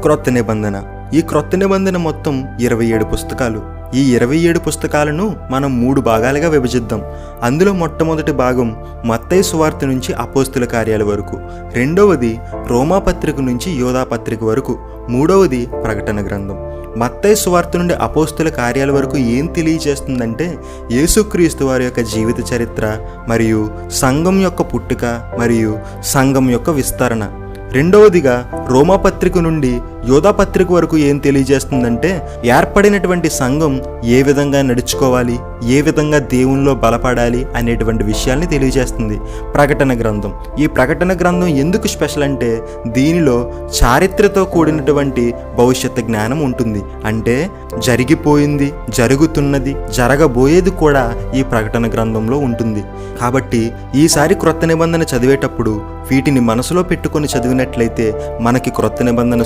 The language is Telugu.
క్రొత్త నిబంధన. ఈ క్రొత్త నిబంధన మొత్తం 27 పుస్తకాలు. ఈ 27 పుస్తకాలను మనం 3 భాగాలుగా విభజిద్దాం. అందులో మొట్టమొదటి భాగం మత్తయి సువార్త నుంచి అపోస్తుల కార్యాల వరకు, రెండవది రోమా పత్రిక నుంచి యోధా పత్రిక వరకు, మూడవది ప్రకటన గ్రంథం. మత్తయి సువార్త నుండి అపోస్తుల కార్యాల వరకు ఏం తెలియజేస్తుందంటే యేసుక్రీస్తు వారి యొక్క జీవిత చరిత్ర మరియు సంఘం యొక్క పుట్టుక మరియు సంఘం యొక్క విస్తరణ. రెండవదిగా రోమా పత్రిక నుండి యోధా పత్రిక వరకు ఏం తెలియజేస్తుందంటే ఏర్పడినటువంటి సంఘం ఏ విధంగా నడుచుకోవాలి, ఏ విధంగా దేవునిలో బలపడాలి అనేటువంటి విషయాల్ని తెలియజేస్తుంది ప్రకటన గ్రంథం. ఈ ప్రకటన గ్రంథం ఎందుకు స్పెషల్ అంటే దీనిలో చారిత్రతో కూడినటువంటి భవిష్యత్తు జ్ఞానం ఉంటుంది. అంటే జరిగిపోయింది, జరుగుతున్నది, జరగబోయేది కూడా ఈ ప్రకటన గ్రంథంలో ఉంటుంది. కాబట్టి ఈసారి క్రొత్త నిబంధన చదివేటప్పుడు వీటిని మనసులో పెట్టుకొని చదివినట్లయితే మనకి క్రొత్త నిబంధన